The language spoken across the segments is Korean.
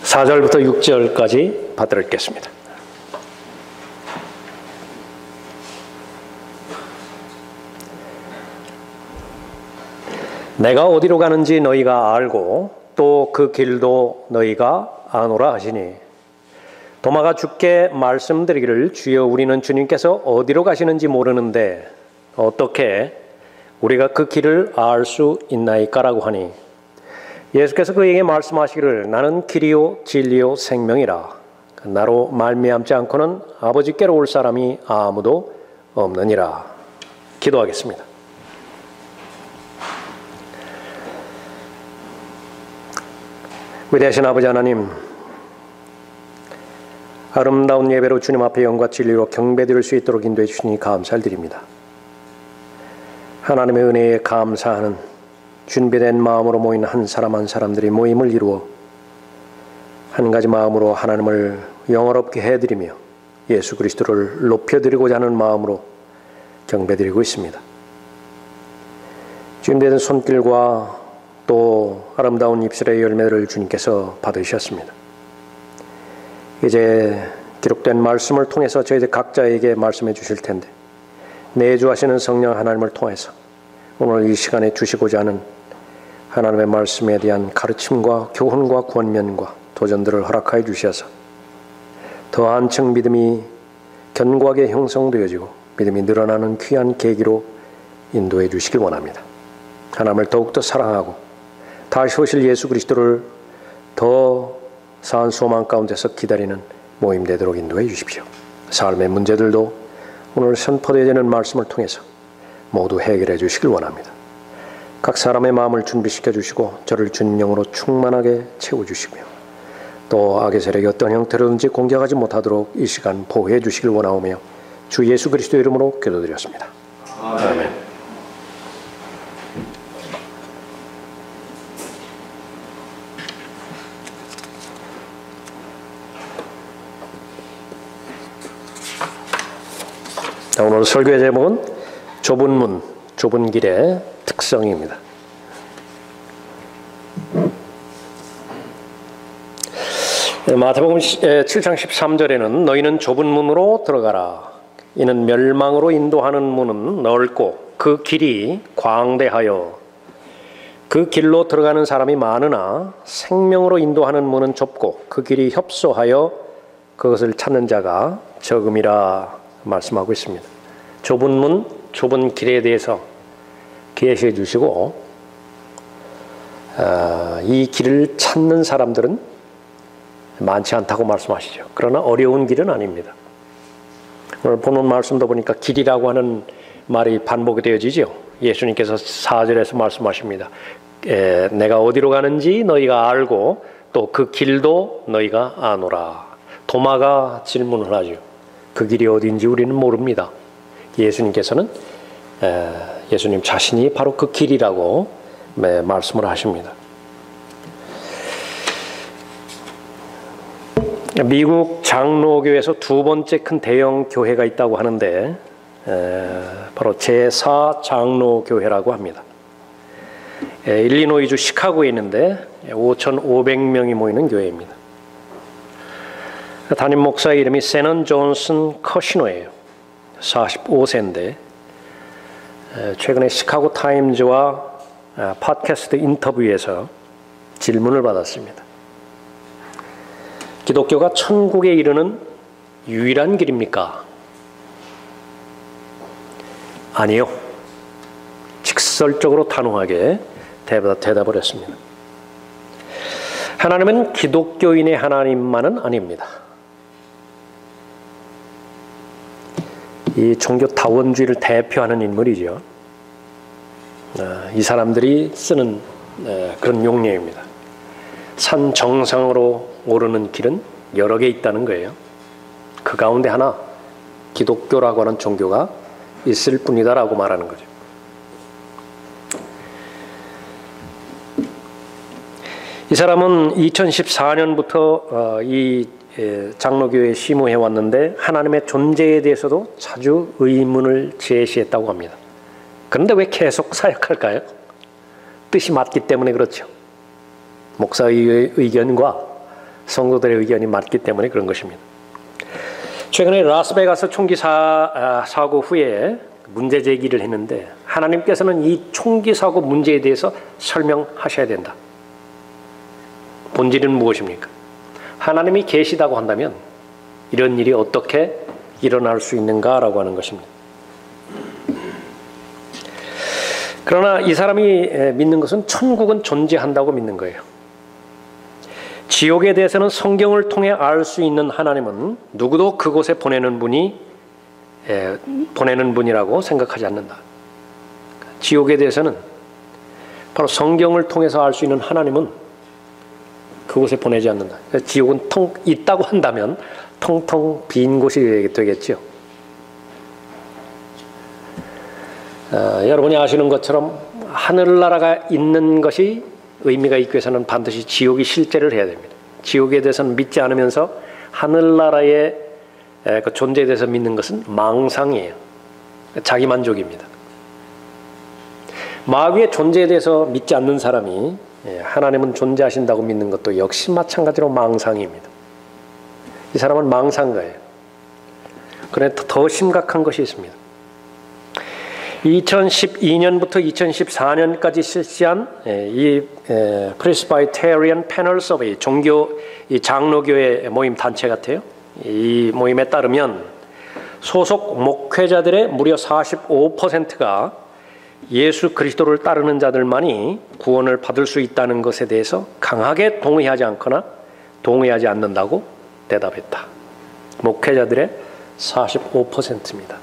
4절부터 6절까지 받들어 읽겠습니다. 내가 어디로 가는지 너희가 알고 또 그 길도 너희가 아노라 하시니, 도마가 주께 말씀드리기를 주여 우리는 주님께서 어디로 가시는지 모르는데 어떻게 우리가 그 길을 알 수 있나이까라고 하니, 예수께서 그에게 말씀하시기를 나는 길이요 진리요 생명이라. 나로 말미암지 않고는 아버지께로 올 사람이 아무도 없느니라. 기도하겠습니다. 위대하신 아버지 하나님, 아름다운 예배로 주님 앞에 영과 진리로 경배드릴 수 있도록 인도해 주시니 감사를 드립니다. 하나님의 은혜에 감사하는 준비된 마음으로 모인 한 사람 한 사람들이 모임을 이루어 한 가지 마음으로 하나님을 영화롭게 해드리며 예수 그리스도를 높여드리고자 하는 마음으로 경배드리고 있습니다. 준비된 손길과 또 아름다운 입술의 열매를 주님께서 받으셨습니다. 이제 기록된 말씀을 통해서 저희들 각자에게 말씀해 주실 텐데, 내주하시는 성령 하나님을 통해서 오늘 이 시간에 주시고자 하는 하나님의 말씀에 대한 가르침과 교훈과 권면과 도전들을 허락하여 주셔서 더 한층 믿음이 견고하게 형성되어지고 믿음이 늘어나는 귀한 계기로 인도해 주시길 원합니다. 하나님을 더욱더 사랑하고 다시 오실 예수 그리스도를 더 사한 소망 가운데서 기다리는 모임 되도록 인도해 주십시오. 삶의 문제들도 오늘 선포되어지는 말씀을 통해서 모두 해결해 주시길 원합니다. 각 사람의 마음을 준비시켜 주시고 저를 주님 영으로 충만하게 채워주시고요. 또 악의 세력이 어떤 형태로든지 공격하지 못하도록 이 시간 보호해 주시길 원하오며 주 예수 그리스도 이름으로 기도드렸습니다. 아멘. 자, 오늘 설교의 제목은 좁은 문, 좁은 길의 특성입니다. 마태복음 7장 13절에는 너희는 좁은 문으로 들어가라. 이는 멸망으로 인도하는 문은 넓고 그 길이 광대하여 그 길로 들어가는 사람이 많으나 생명으로 인도하는 문은 좁고 그 길이 협소하여 그것을 찾는 자가 적음이라 말씀하고 있습니다. 좁은 문, 좁은 길에 대해서 계시해 주시고 이 길을 찾는 사람들은 많지 않다고 말씀하시죠. 그러나 어려운 길은 아닙니다. 오늘 보는 말씀도 보니까 길이라고 하는 말이 반복이 되어지죠. 예수님께서 4절에서 말씀하십니다. 내가 어디로 가는지 너희가 알고 또 그 길도 너희가 아노라. 도마가 질문을 하죠. 그 길이 어디인지 우리는 모릅니다. 예수님께서는 예수님 자신이 바로 그 길이라고 말씀을 하십니다. 미국 장로교에서 두 번째 큰 대형 교회가 있다고 하는데 바로 제4 장로교회라고 합니다. 일리노이주 시카고에 있는데 5,500명이 모이는 교회입니다. 담임 목사의 이름이 세넌 존슨 커시노예요. 45세인데 최근에 시카고 타임즈와 팟캐스트 인터뷰에서 질문을 받았습니다. 기독교가 천국에 이르는 유일한 길입니까? 아니요. 직설적으로 단호하게 대답을 했습니다. 하나님은 기독교인의 하나님만은 아닙니다. 이 종교 다원주의를 대표하는 인물이죠. 이 사람들이 쓰는 그런 용례입니다. 산 정상으로 오르는 길은 여러 개 있다는 거예요. 그 가운데 하나 기독교라고 하는 종교가 있을 뿐이다라고 말하는 거죠. 이 사람은 2014년부터 이 장로교회에 심호해 왔는데 하나님의 존재에 대해서도 자주 의문을 제시했다고 합니다. 그런데 왜 계속 사역할까요? 뜻이 맞기 때문에 그렇죠. 목사의 의견과 성도들의 의견이 맞기 때문에 그런 것입니다. 최근에 라스베가스 총기 사고 후에 문제 제기를 했는데 하나님께서는 이 총기 사고 문제에 대해서 설명하셔야 된다. 본질은 무엇입니까? 하나님이 계시다고 한다면 이런 일이 어떻게 일어날 수 있는가라고 하는 것입니다. 그러나 이 사람이 믿는 것은 천국은 존재한다고 믿는 거예요. 지옥에 대해서는 성경을 통해 알 수 있는 하나님은 누구도 그곳에 보내는 분이라고 생각하지 않는다. 지옥에 대해서는 바로 성경을 통해서 알 수 있는 하나님은 그곳에 보내지 않는다. 지옥은 있다고 한다면 텅텅 빈 곳이 되겠죠. 여러분이 아시는 것처럼 하늘나라가 있는 것이 의미가 있기 위해서는 반드시 지옥이 실제를 해야 됩니다. 지옥에 대해서는 믿지 않으면서 하늘나라의 그 존재에 대해서 믿는 것은 망상이에요. 자기만족입니다. 마귀의 존재에 대해서 믿지 않는 사람이 하나님은 존재하신다고 믿는 것도 역시 마찬가지로 망상입니다. 이 사람은 망상가예요. 그런데 더 심각한 것이 있습니다. 2012년부터 2014년까지 실시한 이 Presbyterian Panel Survey, 이 장로교회 모임 단체 같아요. 이 모임에 따르면 소속 목회자들의 무려 45%가 예수 그리스도를 따르는 자들만이 구원을 받을 수 있다는 것에 대해서 강하게 동의하지 않거나 동의하지 않는다고 대답했다. 목회자들의 45%입니다.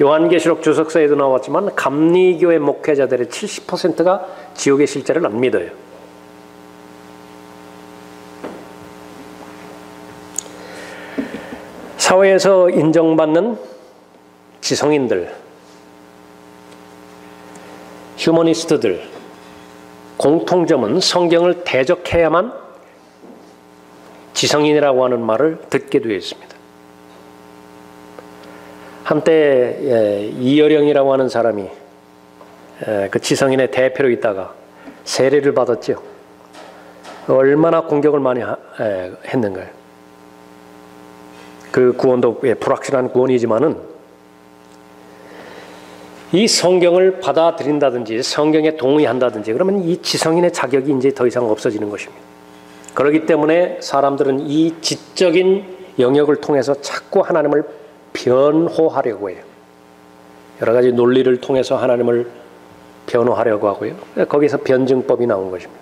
요한계시록 주석서에도 나왔지만 감리교회 목회자들의 70%가 지옥의 실제를 안 믿어요. 사회에서 인정받는 지성인들, 휴머니스트들, 공통점은 성경을 대적해야만 지성인이라고 하는 말을 듣게 되어 있습니다. 한때 이여령이라고 하는 사람이 그 지성인의 대표로 있다가 세례를 받았죠. 얼마나 공격을 많이 했는가요? 그 구원도 불확실한 구원이지만은 이 성경을 받아들인다든지 성경에 동의한다든지 그러면 이 지성인의 자격이 이제 더 이상 없어지는 것입니다. 그렇기 때문에 사람들은 이 지적인 영역을 통해서 자꾸 하나님을 변호하려고 해요. 여러 가지 논리를 통해서 하나님을 변호하려고 하고요. 거기서 변증법이 나온 것입니다.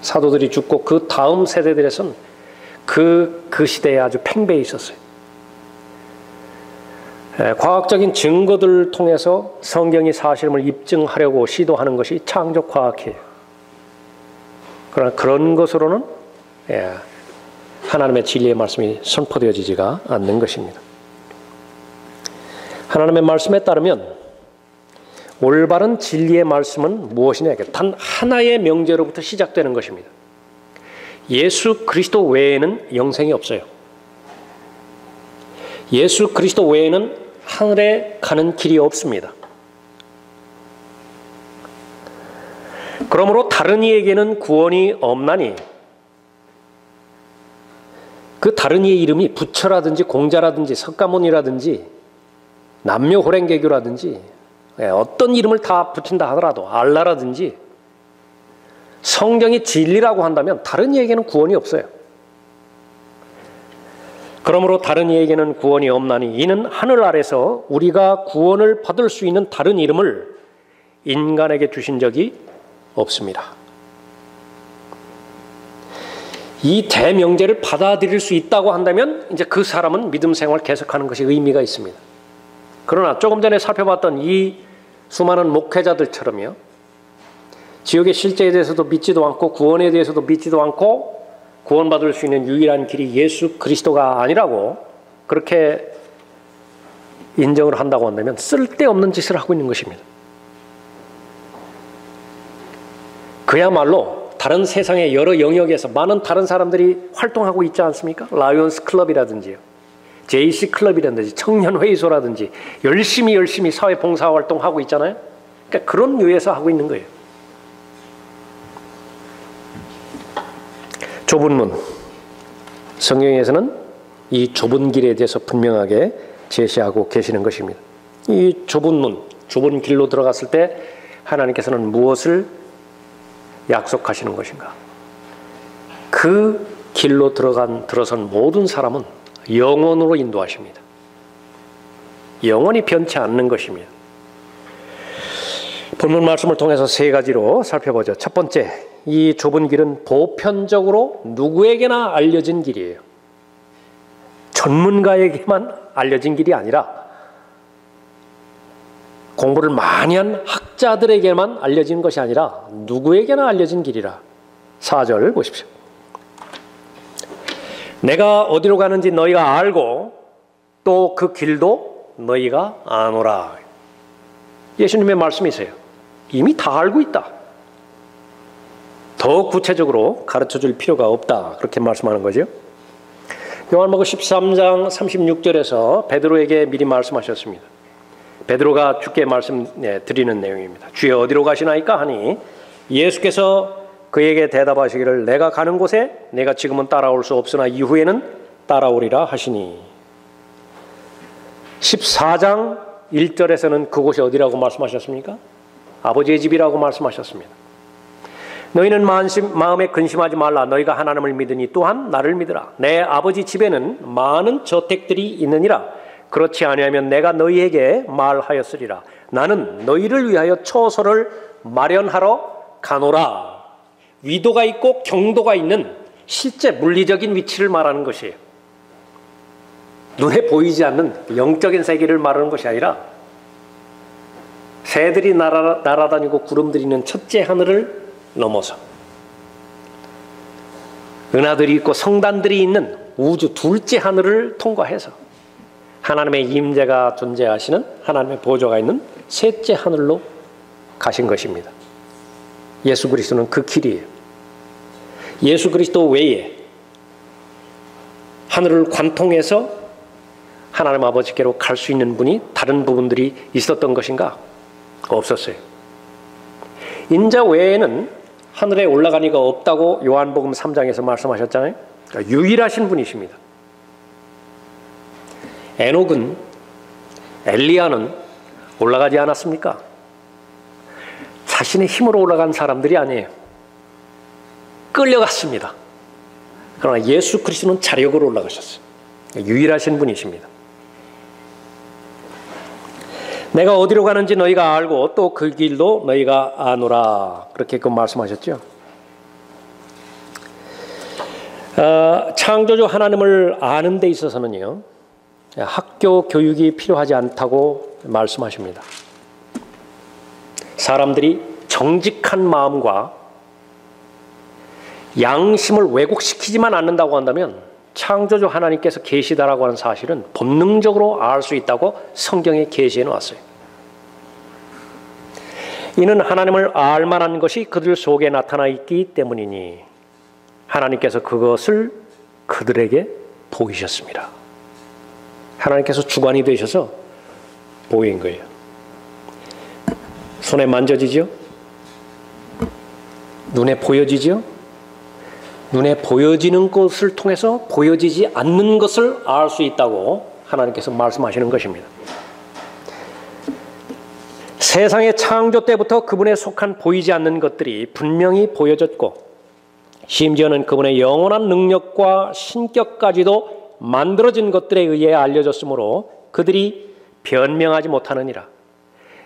사도들이 죽고 그 다음 세대들에선 그 시대에 아주 팽배해 있었어요. 과학적인 증거들을 통해서 성경이 사실임을 입증하려고 시도하는 것이 창조과학이에요. 그러나 그런 것으로는 하나님의 진리의 말씀이 선포되어지지가 않는 것입니다. 하나님의 말씀에 따르면 올바른 진리의 말씀은 무엇이냐? 단 하나의 명제로부터 시작되는 것입니다. 예수 그리스도 외에는 영생이 없어요. 예수 그리스도 외에는 하늘에 가는 길이 없습니다. 그러므로 다른 이에게는 구원이 없나니 그 다른 이의 이름이 부처라든지 공자라든지 석가모니라든지 남묘호랭개교라든지 어떤 이름을 다 붙인다 하더라도 알라라든지 성경이 진리라고 한다면 다른 이에게는 구원이 없어요. 그러므로 다른 이에게는 구원이 없나니 이는 하늘 아래서 우리가 구원을 받을 수 있는 다른 이름을 인간에게 주신 적이 없습니다. 이 대명제를 받아들일 수 있다고 한다면 이제 그 사람은 믿음 생활 계속하는 것이 의미가 있습니다. 그러나 조금 전에 살펴봤던 이 수많은 목회자들처럼요, 지옥의 실제에 대해서도 믿지도 않고 구원에 대해서도 믿지도 않고 구원받을 수 있는 유일한 길이 예수 그리스도가 아니라고 그렇게 인정을 한다고 한다면 쓸데없는 짓을 하고 있는 것입니다. 그야말로 다른 세상의 여러 영역에서 많은 다른 사람들이 활동하고 있지 않습니까? 라이온스 클럽이라든지요, JC 클럽이라든지 청년회의소라든지 열심히 사회 봉사활동하고 있잖아요. 그러니까 그런 류에서 하고 있는 거예요. 좁은 문, 성경에서는 이 좁은 길에 대해서 분명하게 제시하고 계시는 것입니다. 이 좁은 문, 좁은 길로 들어갔을 때 하나님께서는 무엇을 약속하시는 것인가? 그 길로 들어선 모든 사람은 영원으로 인도하십니다. 영원히 변치 않는 것입니다. 본문 말씀을 통해서 세 가지로 살펴보죠. 첫 번째, 이 좁은 길은 보편적으로 누구에게나 알려진 길이에요. 전문가에게만 알려진 길이 아니라 공부를 많이 한 학자들에게만 알려진 것이 아니라 누구에게나 알려진 길이라. 4절 보십시오. 내가 어디로 가는지 너희가 알고 또 그 길도 너희가 아노라. 예수님의 말씀이세요. 이미 다 알고 있다. 더 구체적으로 가르쳐줄 필요가 없다. 그렇게 말씀하는 거죠. 요한복음 13장 36절에서 베드로에게 미리 말씀하셨습니다. 베드로가 주께 말씀 드리는 내용입니다. 주여 어디로 가시나이까 하니 예수께서 그에게 대답하시기를 내가 가는 곳에 내가 지금은 따라올 수 없으나 이후에는 따라오리라 하시니 14장 1절에서는 그곳이 어디라고 말씀하셨습니까? 아버지의 집이라고 말씀하셨습니다. 너희는 마음에 근심하지 말라. 너희가 하나님을 믿으니 또한 나를 믿으라. 내 아버지 집에는 많은 저택들이 있느니라. 그렇지 아니하면 내가 너희에게 말하였으리라. 나는 너희를 위하여 처소를 마련하러 가노라. 위도가 있고 경도가 있는 실제 물리적인 위치를 말하는 것이에요. 눈에 보이지 않는 영적인 세계를 말하는 것이 아니라 새들이 날아다니고 구름들이 있는 첫째 하늘을 넘어서 은하들이 있고 성단들이 있는 우주 둘째 하늘을 통과해서 하나님의 임재가 존재하시는 하나님의 보좌가 있는 셋째 하늘로 가신 것입니다. 예수 그리스도는 그 길이에요. 예수 그리스도 외에 하늘을 관통해서 하나님 아버지께로 갈 수 있는 분이 다른 부분들이 있었던 것인가? 없었어요. 인자 외에는 하늘에 올라간 이가 없다고 요한복음 3장에서 말씀하셨잖아요. 그러니까 유일하신 분이십니다. 에녹은, 엘리야는 올라가지 않았습니까? 자신의 힘으로 올라간 사람들이 아니에요. 끌려갔습니다. 그러나 예수 그리스도는 자력으로 올라가셨어요. 유일하신 분이십니다. 내가 어디로 가는지 너희가 알고 또 그 길도 너희가 아노라. 그렇게 말씀하셨죠. 창조주 하나님을 아는 데 있어서는요, 학교 교육이 필요하지 않다고 말씀하십니다. 사람들이 정직한 마음과 양심을 왜곡시키지만 않는다고 한다면 창조주 하나님께서 계시다라고 하는 사실은 본능적으로 알 수 있다고 성경에 계시해 놓았어요. 이는 하나님을 알 만한 것이 그들 속에 나타나 있기 때문이니 하나님께서 그것을 그들에게 보이셨습니다. 하나님께서 주관이 되셔서 보인 거예요. 손에 만져지죠? 눈에 보여지죠? 눈에 보여지는 것을 통해서 보여지지 않는 것을 알 수 있다고 하나님께서 말씀하시는 것입니다. 세상의 창조 때부터 그분에 속한 보이지 않는 것들이 분명히 보여졌고 심지어는 그분의 영원한 능력과 신격까지도 만들어진 것들에 의해 알려졌으므로 그들이 변명하지 못하느니라.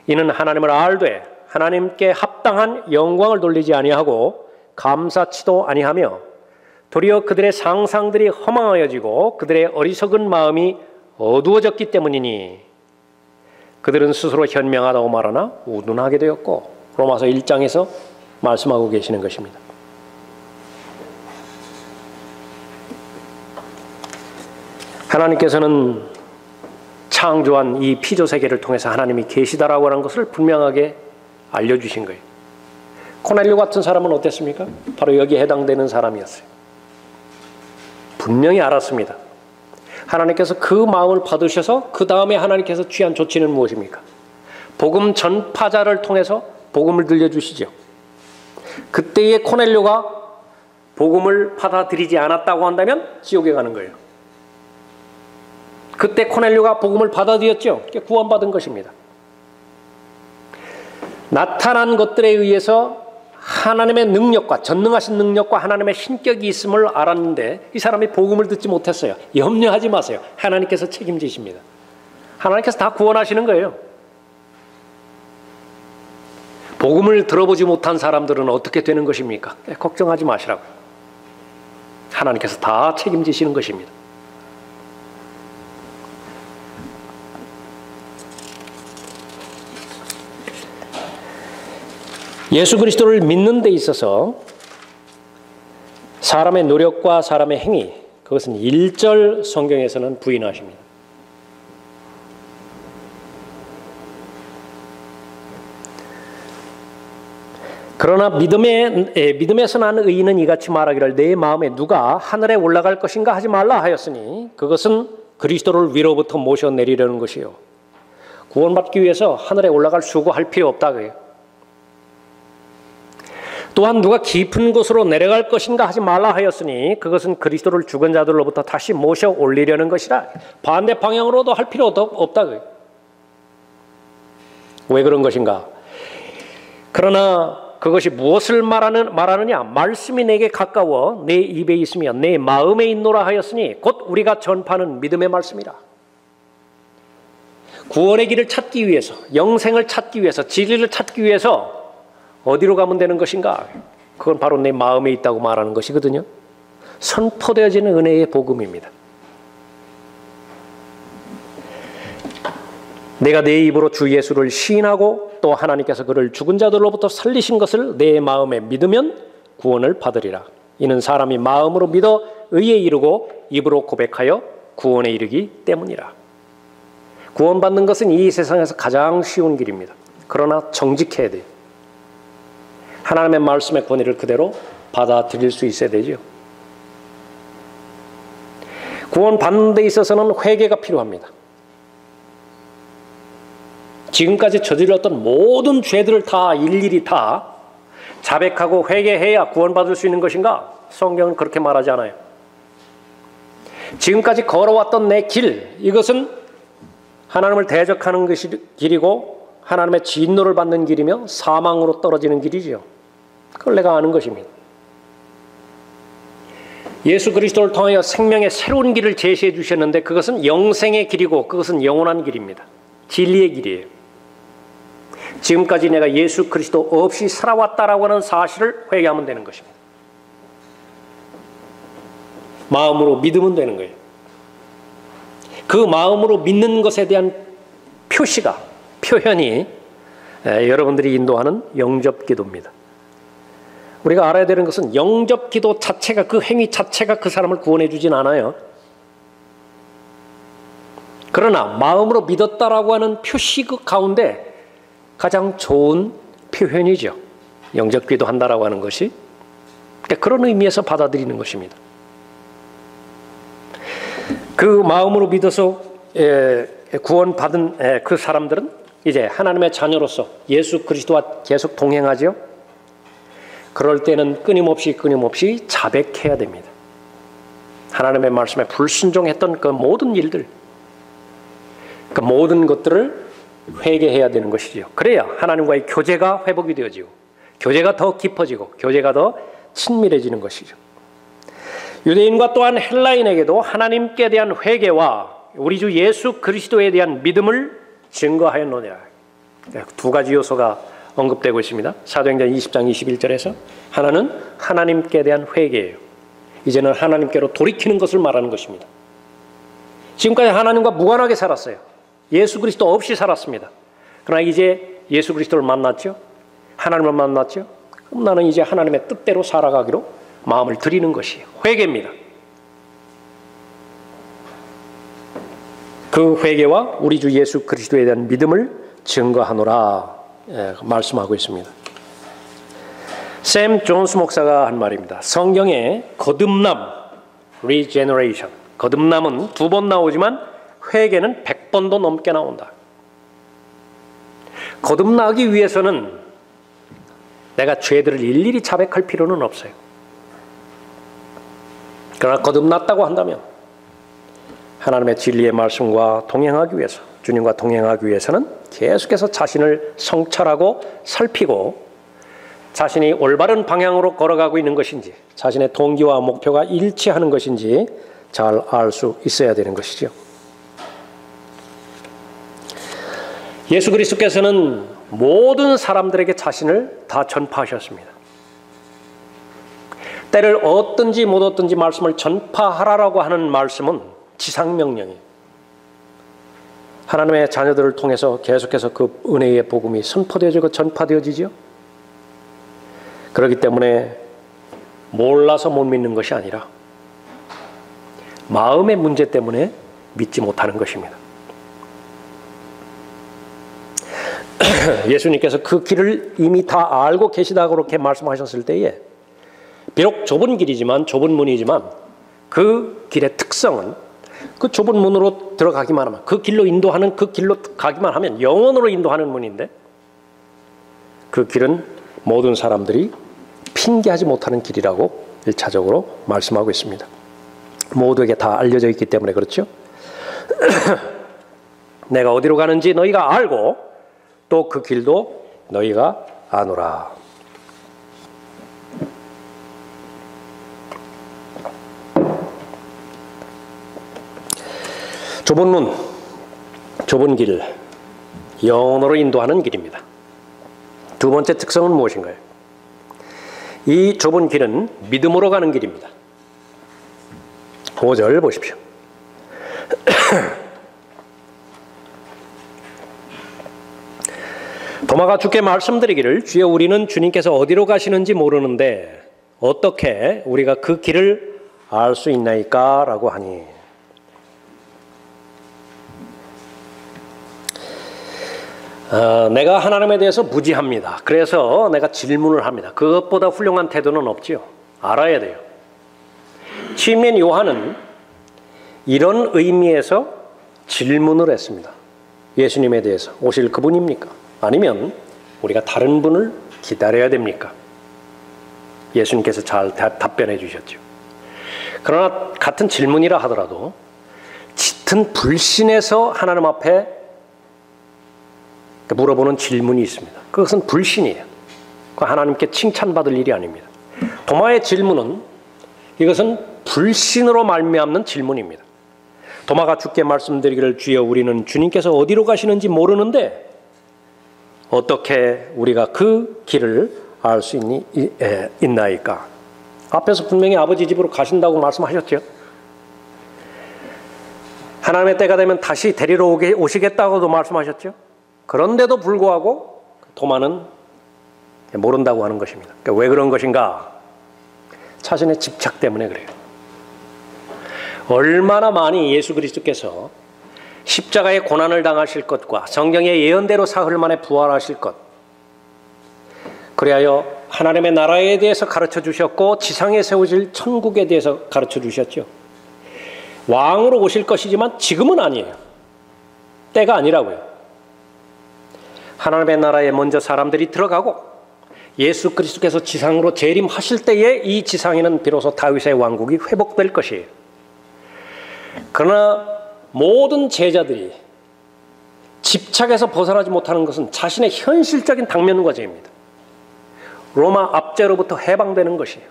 이는 하나님을 알되 하나님께 합당한 영광을 돌리지 아니하고 감사치도 아니하며 도리어 그들의 상상들이 허망하여지고 그들의 어리석은 마음이 어두워졌기 때문이니 그들은 스스로 현명하다고 말하나 우둔하게 되었고 로마서 1장에서 말씀하고 계시는 것입니다. 하나님께서는 창조한 이 피조세계를 통해서 하나님이 계시다라고 하는 것을 분명하게 알려주신 거예요. 코넬료 같은 사람은 어땠습니까? 바로 여기에 해당되는 사람이었어요. 분명히 알았습니다. 하나님께서 그 마음을 받으셔서 그 다음에 하나님께서 취한 조치는 무엇입니까? 복음 전파자를 통해서 복음을 들려주시죠. 그때의 코넬료가 복음을 받아들이지 않았다고 한다면 지옥에 가는 거예요. 그때 코넬료가 복음을 받아들였죠. 구원받은 것입니다. 나타난 것들에 의해서 하나님의 능력과 전능하신 능력과 하나님의 신격이 있음을 알았는데 이 사람이 복음을 듣지 못했어요. 염려하지 마세요. 하나님께서 책임지십니다. 하나님께서 다 구원하시는 거예요. 복음을 들어보지 못한 사람들은 어떻게 되는 것입니까? 걱정하지 마시라고. 하나님께서 다 책임지시는 것입니다. 예수 그리스도를 믿는 데 있어서 사람의 노력과 사람의 행위, 그것은 1절 성경에서는 부인하십니다. 그러나 믿음에서 난 의인은 이같이 말하기를 내 마음에 누가 하늘에 올라갈 것인가 하지 말라 하였으니 그것은 그리스도를 위로부터 모셔내리려는 것이요. 구원받기 위해서 하늘에 올라갈 수고할 필요 없다 그래요. 또한 누가 깊은 곳으로 내려갈 것인가 하지 말라 하였으니 그것은 그리스도를 죽은 자들로부터 다시 모셔 올리려는 것이라. 반대 방향으로도 할 필요 없다 그래요. 왜 그런 것인가? 그러나 그것이 무엇을 말하느냐? 말씀이 내게 가까워 내 입에 있으며 내 마음에 있노라 하였으니 곧 우리가 전파하는 믿음의 말씀이라. 구원의 길을 찾기 위해서, 영생을 찾기 위해서, 진리를 찾기 위해서 어디로 가면 되는 것인가? 그건 바로 내 마음에 있다고 말하는 것이거든요. 선포되어지는 은혜의 복음입니다. 내가 내 입으로 주 예수를 시인하고 또 하나님께서 그를 죽은 자들로부터 살리신 것을 내 마음에 믿으면 구원을 받으리라. 이는 사람이 마음으로 믿어 의에 이르고 입으로 고백하여 구원에 이르기 때문이라. 구원받는 것은 이 세상에서 가장 쉬운 길입니다. 그러나 정직해야 돼요. 하나님의 말씀의 권위를 그대로 받아들일 수 있어야 되죠. 구원받는 데 있어서는 회개가 필요합니다. 지금까지 저질렀던 모든 죄들을 다 일일이 다 자백하고 회개해야 구원받을 수 있는 것인가? 성경은 그렇게 말하지 않아요. 지금까지 걸어왔던 내 길, 이것은 하나님을 대적하는 길이고 하나님의 진노를 받는 길이며 사망으로 떨어지는 길이죠. 그걸 내가 아는 것입니다. 예수 그리스도를 통하여 생명의 새로운 길을 제시해 주셨는데 그것은 영생의 길이고 그것은 영원한 길입니다. 진리의 길이에요. 지금까지 내가 예수 그리스도 없이 살아왔다라고 하는 사실을 회개하면 되는 것입니다. 마음으로 믿으면 되는 거예요. 그 마음으로 믿는 것에 대한 표현이 여러분들이 인도하는 영접기도입니다. 우리가 알아야 되는 것은 영접기도 자체가, 그 행위 자체가 그 사람을 구원해 주진 않아요. 그러나 마음으로 믿었다라고 하는 표시 그 가운데 가장 좋은 표현이죠. 영접기도 한다라고 하는 것이. 그런 의미에서 받아들이는 것입니다. 그 마음으로 믿어서 구원받은 그 사람들은 이제 하나님의 자녀로서 예수 그리스도와 계속 동행하죠. 그럴 때는 끊임없이 자백해야 됩니다. 하나님의 말씀에 불순종했던 그 모든 일들, 그 모든 것들을 회개해야 되는 것이죠. 그래야 하나님과의 교제가 회복이 되어지고 교제가 더 깊어지고 교제가 더 친밀해지는 것이죠. 유대인과 또한 헬라인에게도 하나님께 대한 회개와 우리 주 예수 그리스도에 대한 믿음을 증거하였노니라. 두 가지 요소가 언급되고 있습니다. 사도행전 20장 21절에서 하나는 하나님께 대한 회개예요. 이제는 하나님께로 돌이키는 것을 말하는 것입니다. 지금까지 하나님과 무관하게 살았어요. 예수 그리스도 없이 살았습니다. 그러나 이제 예수 그리스도를 만났죠. 하나님을 만났죠. 그럼 나는 이제 하나님의 뜻대로 살아가기로 마음을 들이는 것이 회개입니다. 그 회개와 우리 주 예수 그리스도에 대한 믿음을 증거하노라 말씀하고 있습니다. 샘 존스 목사가 한 말입니다. 성경에 거듭남, regeneration, 거듭남은 2번 나오지만 회개는 100번도 넘게 나온다. 거듭나기 위해서는 내가 죄들을 일일이 자백할 필요는 없어요. 그러나 거듭났다고 한다면 하나님의 진리의 말씀과 동행하기 위해서, 주님과 동행하기 위해서는 계속해서 자신을 성찰하고 살피고 자신이 올바른 방향으로 걸어가고 있는 것인지, 자신의 동기와 목표가 일치하는 것인지 잘 알 수 있어야 되는 것이죠. 예수 그리스도께서는 모든 사람들에게 자신을 다 전파하셨습니다. 때를 얻든지 못 얻든지 말씀을 전파하라라고 하는 말씀은 지상명령이에요. 하나님의 자녀들을 통해서 계속해서 그 은혜의 복음이 선포되어지고 전파되어지죠. 그렇기 때문에 몰라서 못 믿는 것이 아니라 마음의 문제 때문에 믿지 못하는 것입니다. 예수님께서 그 길을 이미 다 알고 계시다고 그렇게 말씀하셨을 때에 비록 좁은 길이지만, 좁은 문이지만 그 길의 특성은 그 좁은 문으로 들어가기만 하면, 그 길로 인도하는, 그 길로 가기만 하면 영원으로 인도하는 문인데, 그 길은 모든 사람들이 핑계하지 못하는 길이라고 1차적으로 말씀하고 있습니다. 모두에게 다 알려져 있기 때문에 그렇죠. 내가 어디로 가는지 너희가 알고 또 그 길도 너희가 아노라. 좁은 문, 좁은 길, 영원으로 인도하는 길입니다. 두 번째 특성은 무엇인가요? 이 좁은 길은 믿음으로 가는 길입니다. 5절 보십시오. 도마가 주께 말씀드리기를, 주여 우리는 주님께서 어디로 가시는지 모르는데 어떻게 우리가 그 길을 알 수 있나이까? 라고 하니, 내가 하나님에 대해서 무지합니다. 그래서 내가 질문을 합니다. 그것보다 훌륭한 태도는 없지요. 알아야 돼요. 침례인 요한은 이런 의미에서 질문을 했습니다. 예수님에 대해서 오실 그분입니까? 아니면 우리가 다른 분을 기다려야 됩니까? 예수님께서 잘 답변해 주셨죠. 그러나 같은 질문이라 하더라도 짙은 불신에서 하나님 앞에 물어보는 질문이 있습니다. 그것은 불신이에요. 하나님께 칭찬받을 일이 아닙니다. 도마의 질문은, 이것은 불신으로 말미암는 질문입니다. 도마가 주께 말씀드리기를, 주여 우리는 주님께서 어디로 가시는지 모르는데 어떻게 우리가 그 길을 알 수 있나이까? 앞에서 분명히 아버지 집으로 가신다고 말씀하셨죠. 하나님의 때가 되면 다시 데리러 오시겠다고도 말씀하셨죠. 그런데도 불구하고 도마는 모른다고 하는 것입니다. 그러니까 왜 그런 것인가? 자신의 집착 때문에 그래요. 얼마나 많이 예수 그리스도께서 십자가의 고난을 당하실 것과 성경의 예언대로 사흘 만에 부활하실 것, 그리하여 하나님의 나라에 대해서 가르쳐 주셨고 지상에 세워질 천국에 대해서 가르쳐 주셨죠. 왕으로 오실 것이지만 지금은 아니에요. 때가 아니라고요. 하나님의 나라에 먼저 사람들이 들어가고 예수 그리스도께서 지상으로 재림하실 때에 이 지상에는 비로소 다윗의 왕국이 회복될 것이에요. 그러나 모든 제자들이 집착에서 벗어나지 못하는 것은 자신의 현실적인 당면 과제입니다. 로마 압제로부터 해방되는 것이에요.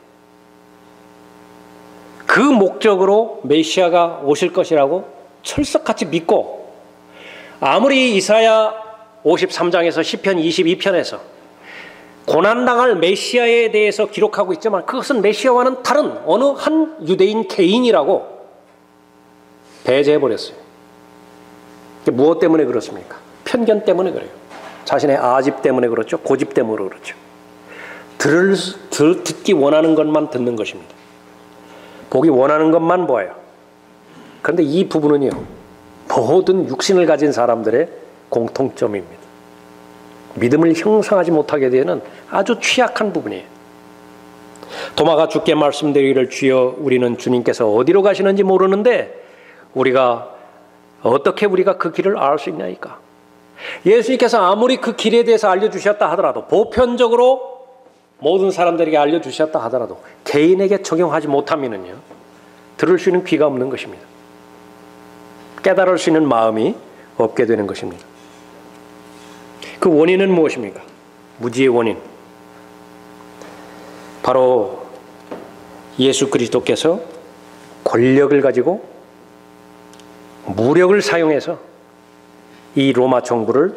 그 목적으로 메시아가 오실 것이라고 철석같이 믿고, 아무리 이사야 53장에서 시편 22편에서 고난당할 메시아에 대해서 기록하고 있지만 그것은 메시아와는 다른 어느 한 유대인 개인이라고 배제해버렸어요. 무엇 때문에 그렇습니까? 편견 때문에 그래요. 자신의 아집 때문에 그렇죠. 고집 때문에 그렇죠. 듣기 원하는 것만 듣는 것입니다. 보기 원하는 것만 보아요. 그런데 이 부분은요, 모든 육신을 가진 사람들의 공통점입니다. 믿음을 형성하지 못하게 되는 아주 취약한 부분이에요. 도마가 주께 말씀드리기를, 주여 우리는 주님께서 어디로 가시는지 모르는데 어떻게 우리가 그 길을 알 수 있나이까? 예수님께서 아무리 그 길에 대해서 알려주셨다 하더라도, 보편적으로 모든 사람들에게 알려주셨다 하더라도 개인에게 적용하지 못하면은요, 들을 수 있는 귀가 없는 것입니다. 깨달을 수 있는 마음이 없게 되는 것입니다. 그 원인은 무엇입니까? 무지의 원인. 바로 예수 그리스도께서 권력을 가지고 무력을 사용해서 이 로마 정부를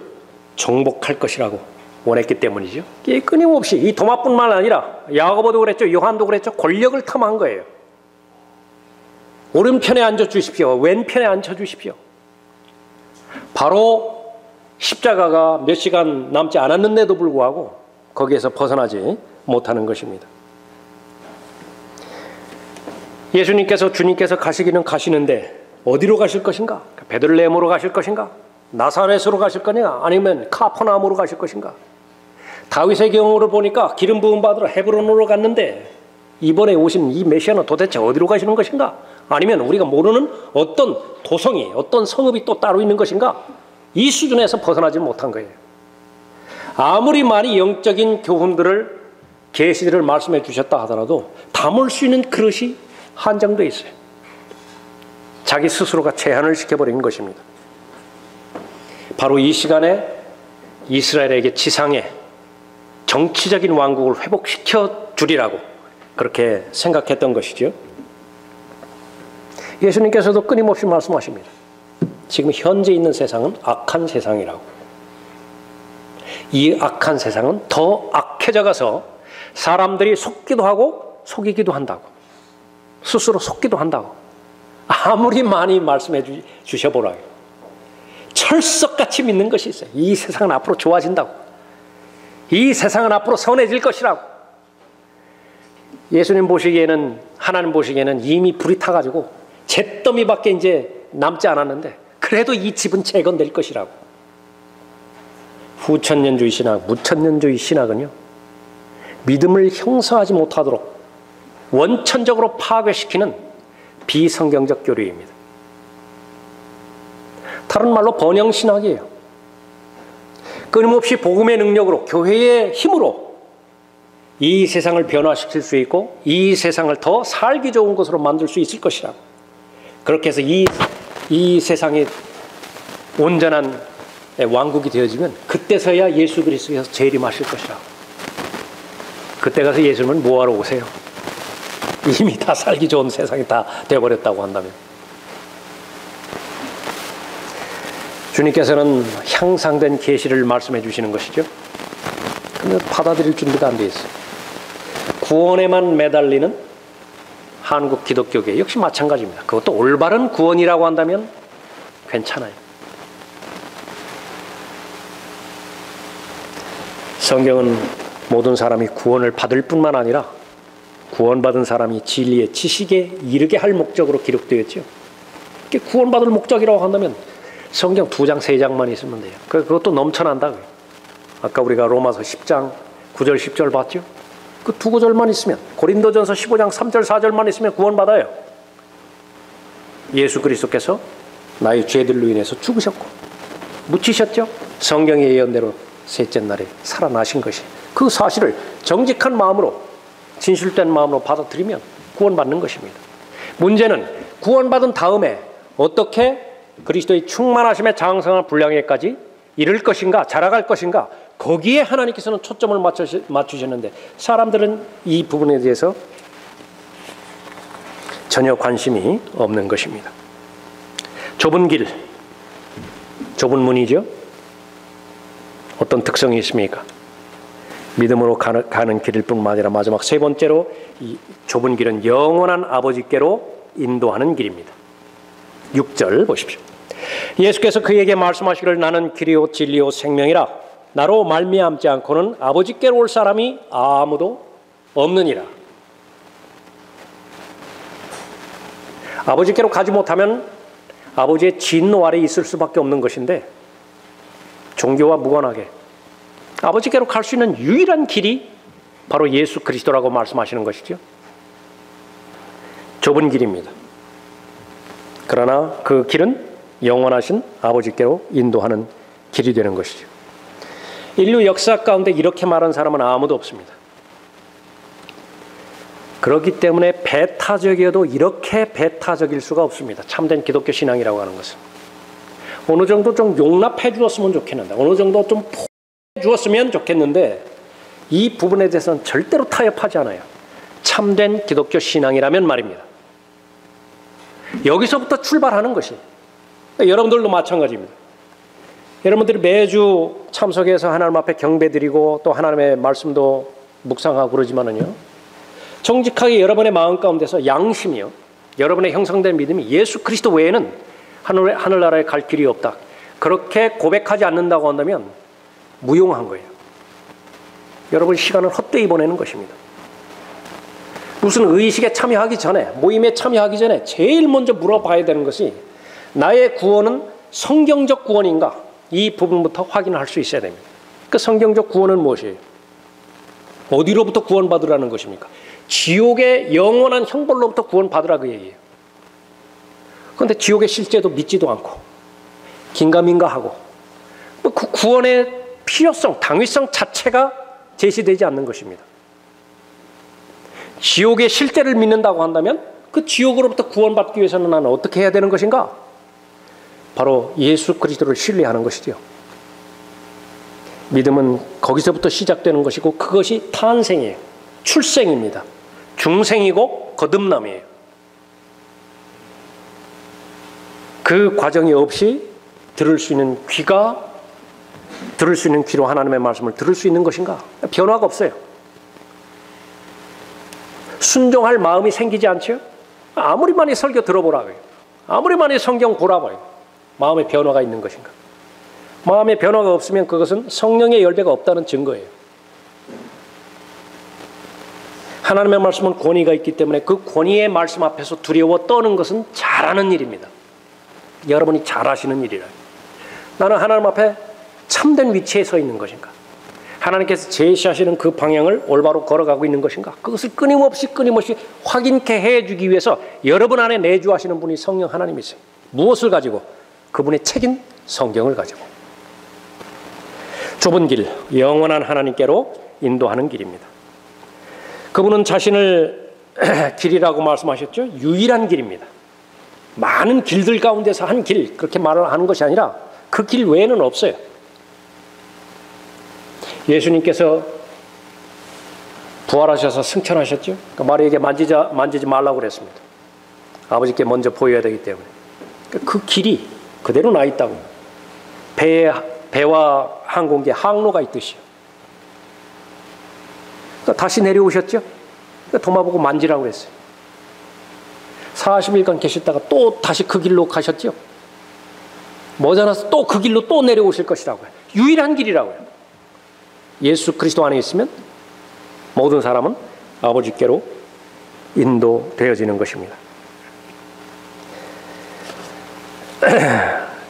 정복할 것이라고 원했기 때문이죠. 끊임없이 이 도마뿐만 아니라 야고보도 그랬죠. 요한도 그랬죠. 권력을 탐한 거예요. 오른편에 앉아주십시오. 왼편에 앉혀주십시오. 바로 십자가가 몇 시간 남지 않았는데도 불구하고 거기에서 벗어나지 못하는 것입니다. 예수님께서 주님께서 가시기는 가시는데 어디로 가실 것인가? 베들레헴으로 가실 것인가? 나사렛으로 가실 거냐? 아니면 카퍼나움으로 가실 것인가? 다윗의 경우를 보니까 기름 부음 받으러 헤브론으로 갔는데 이번에 오신 이 메시아는 도대체 어디로 가시는 것인가? 아니면 우리가 모르는 어떤 도성이, 어떤 성읍이 또 따로 있는 것인가? 이 수준에서 벗어나지 못한 거예요. 아무리 많이 영적인 교훈들을, 계시들을 말씀해 주셨다 하더라도 담을 수 있는 그릇이 한정되어 있어요. 자기 스스로가 제한을 시켜버린 것입니다. 바로 이 시간에 이스라엘에게 지상에 정치적인 왕국을 회복시켜 주리라고 그렇게 생각했던 것이죠. 예수님께서도 끊임없이 말씀하십니다. 지금 현재 있는 세상은 악한 세상이라고. 이 악한 세상은 더 악해져 가서 사람들이 속기도 하고 속이기도 한다고. 스스로 속기도 한다고. 아무리 많이 말씀해 주셔보라고. 철석같이 믿는 것이 있어요. 이 세상은 앞으로 좋아진다고. 이 세상은 앞으로 선해질 것이라고. 예수님 보시기에는, 하나님 보시기에는 이미 불이 타가지고 잿더미밖에 이제 남지 않았는데 그래도 이 집은 재건될 것이라고. 후천년주의 신학, 무천년주의 신학은요, 믿음을 형성하지 못하도록 원천적으로 파괴시키는 비성경적 교리입니다. 다른 말로 번영신학이에요. 끊임없이 복음의 능력으로, 교회의 힘으로 이 세상을 변화시킬 수 있고 이 세상을 더 살기 좋은 것으로 만들 수 있을 것이라고. 그렇게 해서 이 세상이 온전한 왕국이 되어지면 그때서야 예수 그리스도께서 재림하실 것이라고. 그때 가서 예수님은 뭐하러 오세요? 이미 다 살기 좋은 세상이 다 되어버렸다고 한다면. 주님께서는 향상된 계시를 말씀해 주시는 것이죠. 그런데 받아들일 준비가 안 돼 있어요. 구원에만 매달리는 한국 기독교계 역시 마찬가지입니다. 그것도 올바른 구원이라고 한다면 괜찮아요. 성경은 모든 사람이 구원을 받을 뿐만 아니라 구원받은 사람이 진리의 지식에 이르게 할 목적으로 기록되었죠. 구원받을 목적이라고 한다면 성경 2장, 3장만 있으면 돼요. 그것도 넘쳐난다. 아까 우리가 로마서 10장 9절, 10절 봤죠? 그 2구절만 있으면, 고린도전서 15장 3절, 4절만 있으면 구원받아요. 예수 그리스도께서 나의 죄들로 인해서 죽으셨고 묻히셨죠? 성경의 예언대로 셋째 날에 살아나신 것이, 그 사실을 정직한 마음으로, 진실된 마음으로 받아들이면 구원받는 것입니다. 문제는 구원받은 다음에 어떻게 그리스도의 충만하심의 장성한 분량에까지 이를 것인가, 자라갈 것인가, 거기에 하나님께서는 초점을 맞추셨는데 사람들은 이 부분에 대해서 전혀 관심이 없는 것입니다. 좁은 길, 좁은 문이죠. 어떤 특성이 있습니까? 믿음으로 가는 길일 뿐만 아니라 마지막 세 번째로 이 좁은 길은 영원한 아버지께로 인도하는 길입니다. 6절 보십시오. 예수께서 그에게 말씀하시기를 나는 길이요 진리요 생명이라 나로 말미암지 않고는 아버지께로 올 사람이 아무도 없느니라. 아버지께로 가지 못하면 아버지의 진노 아래 있을 수밖에 없는 것인데, 종교와 무관하게 아버지께로 갈 수 있는 유일한 길이 바로 예수 그리스도라고 말씀하시는 것이죠. 좁은 길입니다. 그러나 그 길은 영원하신 아버지께로 인도하는 길이 되는 것이죠. 인류 역사 가운데 이렇게 말한 사람은 아무도 없습니다. 그렇기 때문에 배타적이어도 이렇게 배타적일 수가 없습니다. 참된 기독교 신앙이라고 하는 것은. 어느 정도 좀 용납해 주었으면 좋겠는데, 어느 정도 좀 포기해 주었으면 좋겠는데, 이 부분에 대해서는 절대로 타협하지 않아요. 참된 기독교 신앙이라면 말입니다. 여기서부터 출발하는 것이, 여러분들도 마찬가지입니다. 여러분들이 매주 참석해서 하나님 앞에 경배드리고 또 하나님의 말씀도 묵상하고 그러지만은요, 정직하게 여러분의 마음 가운데서 양심이요, 여러분의 형성된 믿음이 예수 그리스도 외에는 하늘나라에 갈 길이 없다, 그렇게 고백하지 않는다고 한다면 무용한 거예요. 여러분 시간을 헛되이 보내는 것입니다. 무슨 의식에 참여하기 전에, 모임에 참여하기 전에 제일 먼저 물어봐야 되는 것이, 나의 구원은 성경적 구원인가? 이 부분부터 확인할 수 있어야 됩니다. 그 성경적 구원은 무엇이에요? 어디로부터 구원받으라는 것입니까? 지옥의 영원한 형벌로부터 구원받으라 그 얘기예요. 그런데 지옥의 실제도 믿지도 않고 긴가민가하고, 그 구원의 필요성, 당위성 자체가 제시되지 않는 것입니다. 지옥의 실제를 믿는다고 한다면 그 지옥으로부터 구원받기 위해서는 나는 어떻게 해야 되는 것인가? 바로 예수 그리스도를 신뢰하는 것이죠. 믿음은 거기서부터 시작되는 것이고, 그것이 탄생이에요. 출생입니다. 중생이고 거듭남이에요. 그 과정이 없이 들을 수 있는 귀가, 들을 수 있는 귀로 하나님의 말씀을 들을 수 있는 것인가? 변화가 없어요. 순종할 마음이 생기지 않죠? 아무리 많이 설교 들어보라고요, 아무리 많이 성경 보라고요, 마음의 변화가 있는 것인가? 마음의 변화가 없으면 그것은 성령의 열매가 없다는 증거예요. 하나님의 말씀은 권위가 있기 때문에 그 권위의 말씀 앞에서 두려워 떠는 것은 잘하는 일입니다. 여러분이 잘하시는 일이라. 나는 하나님 앞에 참된 위치에 서 있는 것인가? 하나님께서 제시하시는 그 방향을 올바로 걸어가고 있는 것인가? 그것을 끊임없이 확인케 해주기 위해서 여러분 안에 내주하시는 분이 성령 하나님이세요. 무엇을 가지고? 그분의 책인 성경을 가지고. 좁은 길, 영원한 하나님께로 인도하는 길입니다. 그분은 자신을 길이라고 말씀하셨죠. 유일한 길입니다. 많은 길들 가운데서 한 길, 그렇게 말을 하는 것이 아니라 그 길 외에는 없어요. 예수님께서 부활하셔서 승천하셨죠. 그러니까 마리아에게 만지지 말라고 그랬습니다. 아버지께 먼저 보여야 되기 때문에. 그 길이 그대로 나 있다고. 배와 항공기에 항로가 있듯이요. 그러니까 다시 내려오셨죠. 그러니까 도마 보고 만지라고 그랬어요. 40일간 계셨다가 또 다시 그 길로 가셨죠. 모자라서 또 그 길로 또 내려오실 것이라고요. 유일한 길이라고요. 예수 그리스도 안에 있으면 모든 사람은 아버지께로 인도되어지는 것입니다.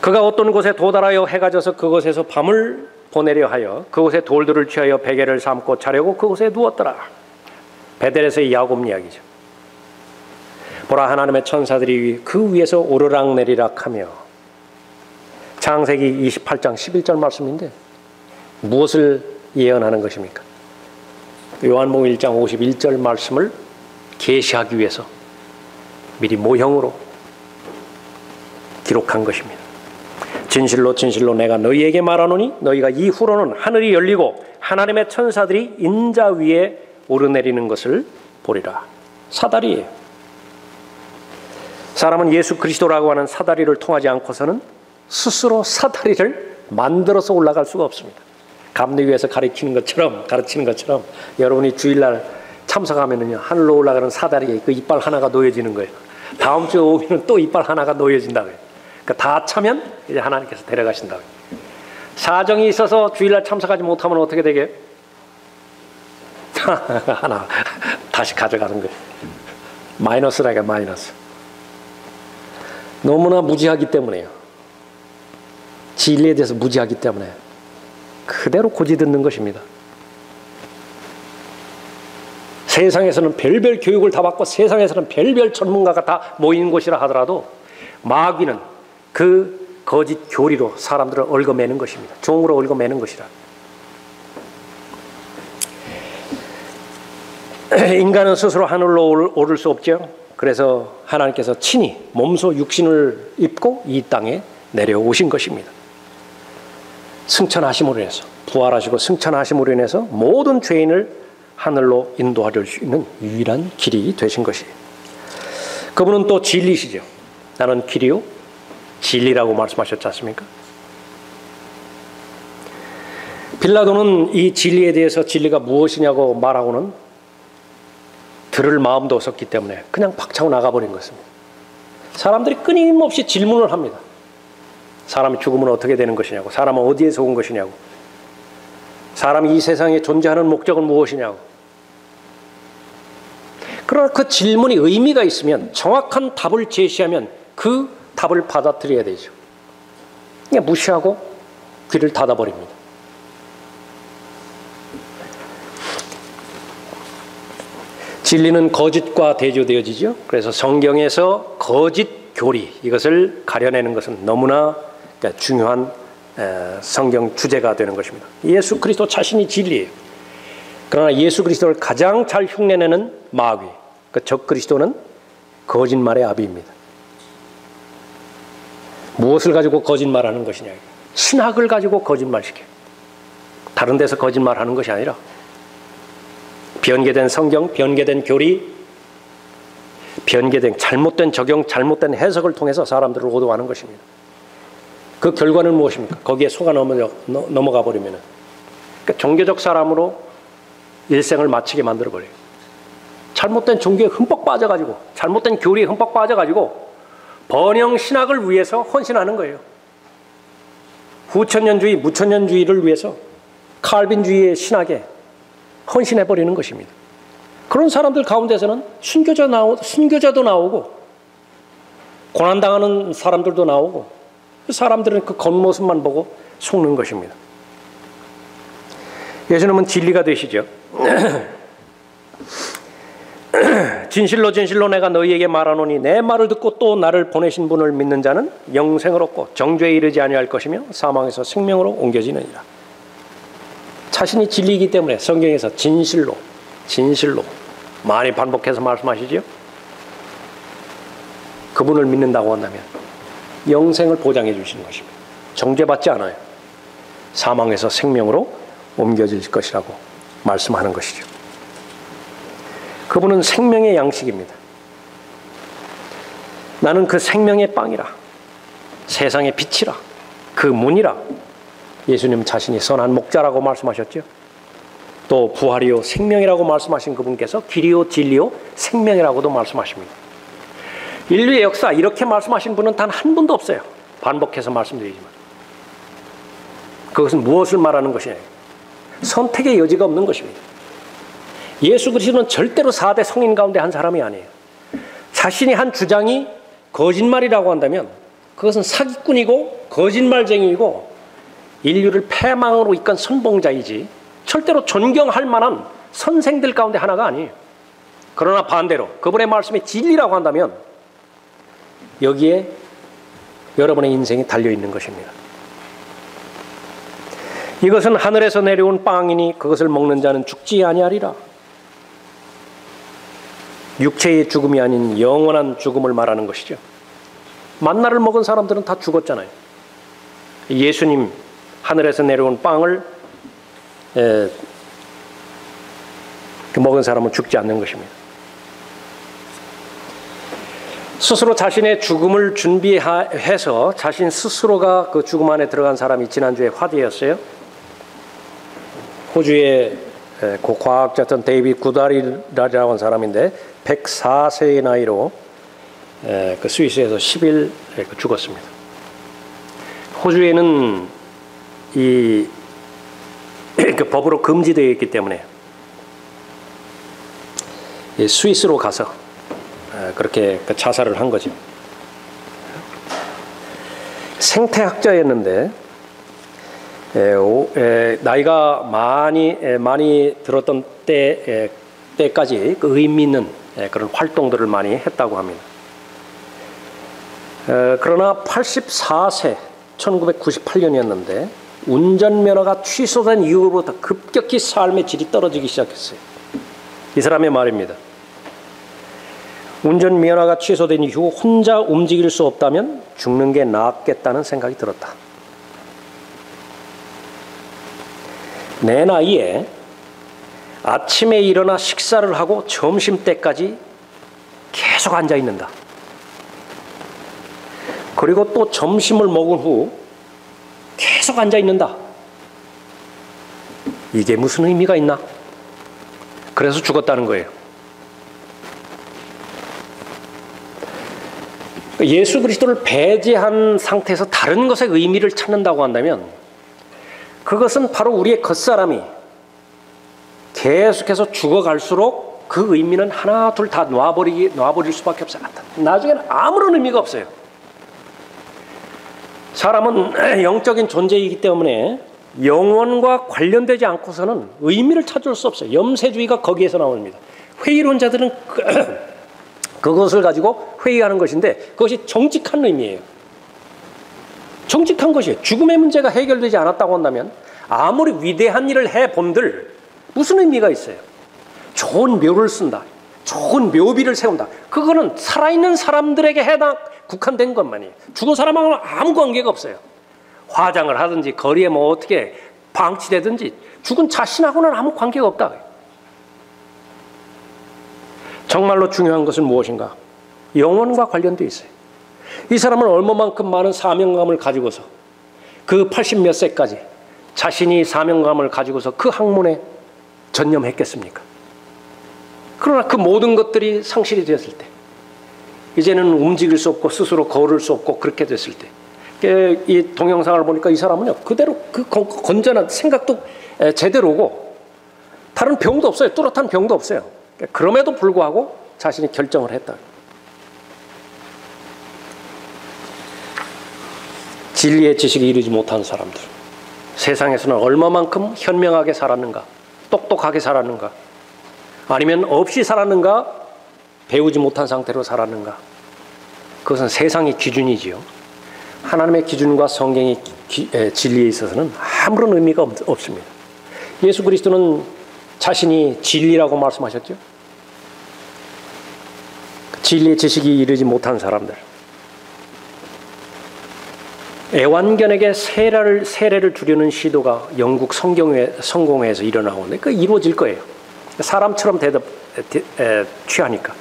그가 어떤 곳에 도달하여 해가 져서 그곳에서 밤을 보내려 하여 그곳에 돌들을 취하여 베개를 삼고 자려고 그곳에 누웠더라. 베델에서의 야곱 이야기죠. 보라, 하나님의 천사들이 그 위에서 오르락내리락하며. 창세기 28장 11절 말씀인데 무엇을 예언하는 것입니까? 요한복음 1장 51절 말씀을 계시하기 위해서 미리 모형으로 기록한 것입니다. 진실로 진실로 내가 너희에게 말하노니 너희가 이후로는 하늘이 열리고 하나님의 천사들이 인자 위에 오르내리는 것을 보리라. 사다리예요. 사람은 예수 그리스도라고 하는 사다리를 통하지 않고서는 스스로 사다리를 만들어서 올라갈 수가 없습니다. 감리 위에서 가르치는 것처럼 여러분이 주일날 참석하면은요, 하늘로 올라가는 사다리에 그 이빨 하나가 놓여지는 거예요. 다음 주에 오면은 또 이빨 하나가 놓여진다고요. 그러니까 다 차면 이제 하나님께서 데려가신다고요. 사정이 있어서 주일날 참석하지 못하면 어떻게 되게? 하나 다시 가져가는 거예요. 마이너스라니까 마이너스. 너무나 무지하기 때문에요. 진리에 대해서 무지하기 때문에 그대로 고지듣는 것입니다. 세상에서는 별별 교육을 다 받고 세상에서는 별별 전문가가 다 모이는 곳이라 하더라도 마귀는 그 거짓 교리로 사람들을 얽어매는 것입니다. 종으로 얽어매는 것이라. 인간은 스스로 하늘로 오를 수 없죠. 그래서 하나님께서 친히 몸소 육신을 입고 이 땅에 내려오신 것입니다. 승천하심으로 인해서, 부활하시고 승천하심으로 인해서 모든 죄인을 하늘로 인도할 수 있는 유일한 길이 되신 것이에요. 그분은 또 진리시죠. 나는 길이요 진리라고 말씀하셨지 않습니까? 빌라도는 이 진리에 대해서 진리가 무엇이냐고 말하고는 들을 마음도 없었기 때문에 그냥 박차고 나가버린 것입니다. 사람들이 끊임없이 질문을 합니다. 사람이 죽으면 어떻게 되는 것이냐고, 사람은 어디에서 온 것이냐고, 사람이 이 세상에 존재하는 목적은 무엇이냐고. 그러나 그 질문이 의미가 있으면, 정확한 답을 제시하면 그 답을 받아들여야 되죠. 그냥 무시하고 귀를 닫아버립니다. 진리는 거짓과 대조되어지죠. 그래서 성경에서 거짓 교리, 이것을 가려내는 것은 너무나 중요한 성경 주제가 되는 것입니다. 예수 그리스도 자신이 진리예요. 그러나 예수 그리스도를 가장 잘 흉내내는 마귀, 그 적 그리스도는 거짓말의 아비입니다. 무엇을 가지고 거짓말하는 것이냐? 신학을 가지고 거짓말시켜요. 다른 데서 거짓말하는 것이 아니라 변개된 성경, 변개된 교리, 변개된 잘못된 적용, 잘못된 해석을 통해서 사람들을 오도하는 것입니다. 그 결과는 무엇입니까? 거기에 속아 넘어가 버리면 그러니까 종교적 사람으로 일생을 마치게 만들어버려요. 잘못된 종교에 흠뻑 빠져가지고, 잘못된 교리에 흠뻑 빠져가지고 번영 신학을 위해서 헌신하는 거예요. 후천년주의, 무천년주의를 위해서 칼빈주의의 신학에 헌신해버리는 것입니다. 그런 사람들 가운데서는 순교자도 나오고 고난당하는 사람들도 나오고, 그 사람들은 그 겉모습만 보고 속는 것입니다. 예수님은 진리가 되시죠. 진실로 진실로 내가 너희에게 말하노니 내 말을 듣고 또 나를 보내신 분을 믿는 자는 영생을 얻고 정죄에 이르지 아니할 것이며 사망에서 생명으로 옮겨지느니라. 자신이 진리이기 때문에 성경에서 진실로, 진실로 많이 반복해서 말씀하시죠. 그분을 믿는다고 한다면 영생을 보장해 주시는 것입니다. 정죄받지 않아요. 사망에서 생명으로 옮겨질 것이라고 말씀하는 것이죠. 그분은 생명의 양식입니다. 나는 그 생명의 빵이라, 세상의 빛이라, 그 문이라. 예수님 자신이 선한 목자라고 말씀하셨죠. 또 부활이요 생명이라고 말씀하신 그분께서 길이요 진리요 생명이라고도 말씀하십니다. 인류의 역사 이렇게 말씀하신 분은 단 한 분도 없어요. 반복해서 말씀드리지만 그것은 무엇을 말하는 것이냐? 선택의 여지가 없는 것입니다. 예수 그리스도는 절대로 4대 성인 가운데 한 사람이 아니에요. 자신이 한 주장이 거짓말이라고 한다면 그것은 사기꾼이고 거짓말쟁이이고 인류를 패망으로 이끈 선봉자이지 절대로 존경할 만한 선생들 가운데 하나가 아니에요. 그러나 반대로 그분의 말씀이 진리라고 한다면 여기에 여러분의 인생이 달려있는 것입니다. 이것은 하늘에서 내려온 빵이니 그것을 먹는 자는 죽지 아니하리라. 육체의 죽음이 아닌 영원한 죽음을 말하는 것이죠. 만나를 먹은 사람들은 다 죽었잖아요. 예수님 하늘에서 내려온 빵을 먹은 사람은 죽지 않는 것입니다. 스스로 자신의 죽음을 준비해서 자신 스스로가 그 죽음 안에 들어간 사람이 지난주에 화제였어요. 호주의 고 과학자였던 데이비드 구다리라고 하는 사람인데 104세의 나이로 그 스위스에서 10일 죽었습니다. 호주에는 이 그 법으로 금지되어 있기 때문에 스위스로 가서 그렇게 자살을 한 거죠. 생태학자였는데 나이가 많이 들었던 때까지 그 의미 있는 그런 활동들을 많이 했다고 합니다. 그러나 84세 1998년이었는데 운전면허가 취소된 이후로부터 급격히 삶의 질이 떨어지기 시작했어요. 이 사람의 말입니다. 운전면허가 취소된 이후 혼자 움직일 수 없다면 죽는 게 낫겠다는 생각이 들었다. 내 나이에 아침에 일어나 식사를 하고 점심때까지 계속 앉아 있는다. 그리고 또 점심을 먹은 후 계속 앉아 있는다. 이게 무슨 의미가 있나? 그래서 죽었다는 거예요. 예수 그리스도를 배제한 상태에서 다른 것의 의미를 찾는다고 한다면 그것은 바로 우리의 겉사람이 계속해서 죽어갈수록 그 의미는 하나 둘 다 놔버릴 수밖에 없어요. 나중에는 아무런 의미가 없어요. 사람은 영적인 존재이기 때문에 영혼과 관련되지 않고서는 의미를 찾을 수 없어요. 염세주의가 거기에서 나옵니다. 회의론자들은 그것을 가지고 회의하는 것인데 그것이 정직한 의미예요. 정직한 것이에요. 죽음의 문제가 해결되지 않았다고 한다면 아무리 위대한 일을 해본들 무슨 의미가 있어요? 좋은 묘를 쓴다. 좋은 묘비를 세운다. 그거는 살아있는 사람들에게 국한된 것만이에요. 죽은 사람하고는 아무 관계가 없어요. 화장을 하든지 거리에 뭐 어떻게 방치되든지 죽은 자신하고는 아무 관계가 없다. 정말로 중요한 것은 무엇인가? 영혼과 관련되어 있어요. 이 사람은 얼마만큼 많은 사명감을 가지고서 그 80몇 세까지 자신이 사명감을 가지고서 그 학문에 전념했겠습니까? 그러나 그 모든 것들이 상실이 되었을 때 이제는 움직일 수 없고 스스로 걸을 수 없고 그렇게 됐을 때 이 동영상을 보니까 이 사람은요 그대로 그 건전한 생각도 제대로고 다른 병도 없어요. 뚜렷한 병도 없어요. 그럼에도 불구하고 자신이 결정을 했다. 진리의 지식에 이르지 못한 사람들, 세상에서는 얼마만큼 현명하게 살았는가, 똑똑하게 살았는가, 아니면 없이 살았는가, 배우지 못한 상태로 살았는가. 그것은 세상의 기준이지요. 하나님의 기준과 성경의 진리에 있어서는 아무런 의미가 없습니다. 예수 그리스도는 자신이 진리라고 말씀하셨죠. 진리의 지식이 이르지 못한 사람들, 애완견에게 세례를 주려는 시도가 영국 성공회에서 일어나오는데 그 이루어질 거예요. 사람처럼 취하니까.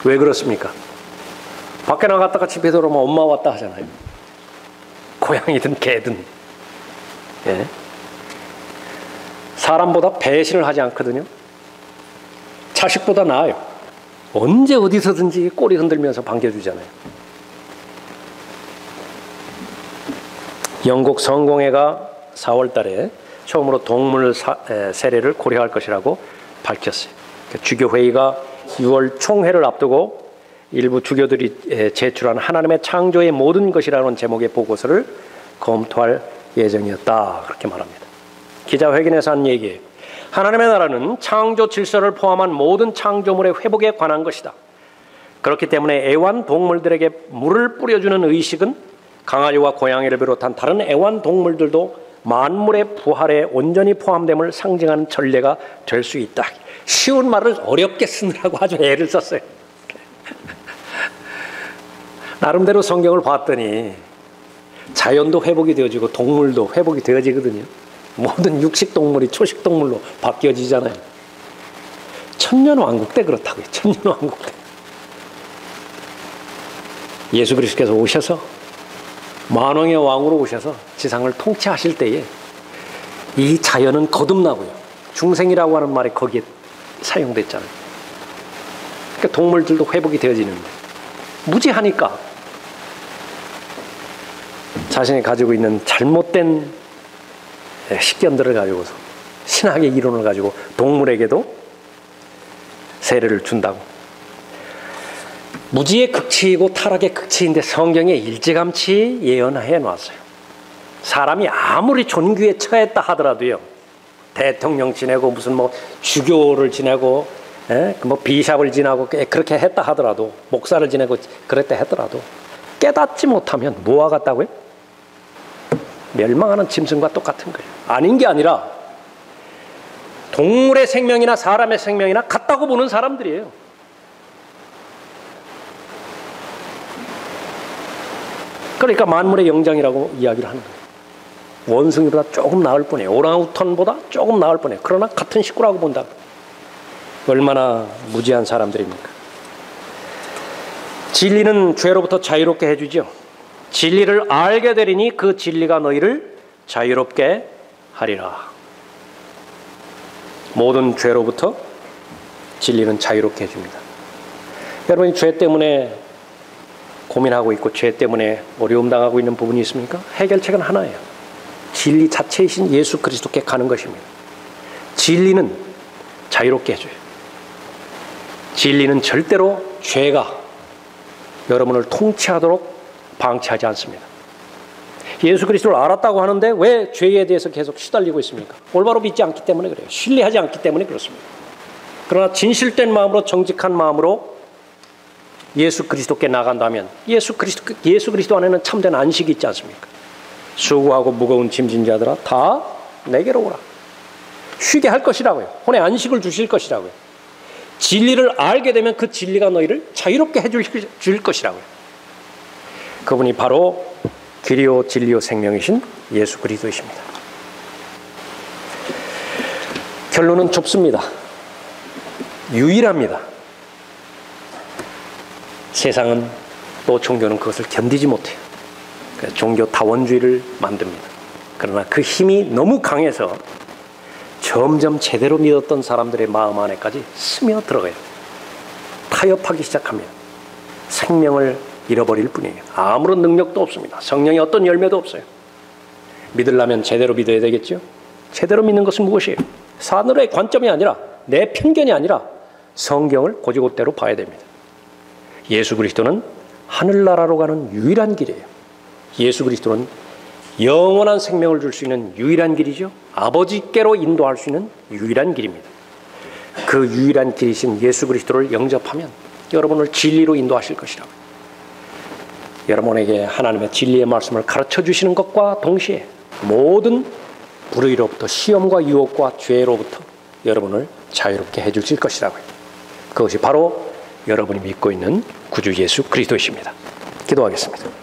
왜 그렇습니까? 밖에 나갔다가 집에 들어오면 엄마 왔다 하잖아요. 고양이든 개든. 예. 사람보다 배신을 하지 않거든요. 자식보다 나아요. 언제 어디서든지 꼬리 흔들면서 반겨주잖아요. 영국 성공회가 4월 달에 처음으로 동물 세례를 고려할 것이라고 밝혔어요. 주교회의가 6월 총회를 앞두고 일부 주교들이 제출한 하나님의 창조의 모든 것이라는 제목의 보고서를 검토할 예정이었다. 그렇게 말합니다. 기자회견에서 한 얘기예요. 하나님의 나라는 창조 질서를 포함한 모든 창조물의 회복에 관한 것이다. 그렇기 때문에 애완동물들에게 물을 뿌려주는 의식은 강아지와 고양이를 비롯한 다른 애완동물들도 만물의 부활에 온전히 포함됨을 상징하는 전례가 될 수 있다. 쉬운 말을 어렵게 쓰느라고 아주 애를 썼어요. 나름대로 성경을 봤더니 자연도 회복이 되어지고 동물도 회복이 되어지거든요. 모든 육식동물이 초식동물로 바뀌어지잖아요. 천년왕국 때 그렇다고요. 천년왕국 때. 예수 그리스도께서 오셔서 만왕의 왕으로 오셔서 지상을 통치하실 때에 이 자연은 거듭나고요. 중생이라고 하는 말이 거기에 사용됐잖아요. 그러니까 동물들도 회복이 되어지는데 무지하니까 자신이 가지고 있는 잘못된 식견들을 가지고서 신학의 이론을 가지고 동물에게도 세례를 준다고. 무지의 극치이고 타락의 극치인데 성경에 일찌감치 예언해 놨어요. 사람이 아무리 존귀에 처했다 하더라도요, 대통령 지내고 무슨 뭐 주교를 지내고 뭐 비샵을 지내고 그렇게 했다 하더라도, 목사를 지내고 그랬다 하더라도 깨닫지 못하면 뭐와 같다고요? 멸망하는 짐승과 똑같은 거예요. 아닌 게 아니라 동물의 생명이나 사람의 생명이나 같다고 보는 사람들이에요. 그러니까 만물의 영장이라고 이야기를 하는 거예요. 원숭이보다 조금 나을 뿐이에요. 오랑우탄보다 조금 나을 뿐이에요. 그러나 같은 식구라고 본다. 얼마나 무지한 사람들입니까? 진리는 죄로부터 자유롭게 해주죠. 진리를 알게 되리니 그 진리가 너희를 자유롭게 하리라. 모든 죄로부터 진리는 자유롭게 해줍니다. 여러분이 죄 때문에 고민하고 있고 죄 때문에 어려움 당하고 있는 부분이 있습니까? 해결책은 하나예요. 진리 자체이신 예수 그리스도께 가는 것입니다. 진리는 자유롭게 해줘요. 진리는 절대로 죄가 여러분을 통치하도록 방치하지 않습니다. 예수 그리스도를 알았다고 하는데 왜 죄에 대해서 계속 시달리고 있습니까? 올바로 믿지 않기 때문에 그래요. 신뢰하지 않기 때문에 그렇습니다. 그러나 진실된 마음으로 정직한 마음으로 예수 그리스도께 나간다면 예수 그리스도 안에는 참된 안식이 있지 않습니까? 수고하고 무거운 짐진 자들아 다 내게로 오라. 쉬게 할 것이라고요. 혼의 안식을 주실 것이라고요. 진리를 알게 되면 그 진리가 너희를 자유롭게 해줄 것이라고요. 그분이 바로 길이요 진리요 생명이신 예수 그리스도이십니다. 결론은 좁습니다. 유일합니다. 세상은 또 종교는 그것을 견디지 못해요. 그래서 종교 다원주의를 만듭니다. 그러나 그 힘이 너무 강해서 점점 제대로 믿었던 사람들의 마음 안에까지 스며들어가요. 타협하기 시작합니다. 생명을 잃어버릴 뿐이에요. 아무런 능력도 없습니다. 성령의 어떤 열매도 없어요. 믿으려면 제대로 믿어야 되겠죠. 제대로 믿는 것은 무엇이에요? 사람의 관점이 아니라 내 편견이 아니라 성경을 곧이곧대로 봐야 됩니다. 예수 그리스도는 하늘나라로 가는 유일한 길이에요. 예수 그리스도는 영원한 생명을 줄 수 있는 유일한 길이죠. 아버지께로 인도할 수 있는 유일한 길입니다. 그 유일한 길이신 예수 그리스도를 영접하면 여러분을 진리로 인도하실 것이라고. 여러분에게 하나님의 진리의 말씀을 가르쳐 주시는 것과 동시에 모든 불의로부터 시험과 유혹과 죄로부터 여러분을 자유롭게 해주실 것이라고요. 그것이 바로 여러분이 믿고 있는 구주 예수 그리스도이십니다. 기도하겠습니다.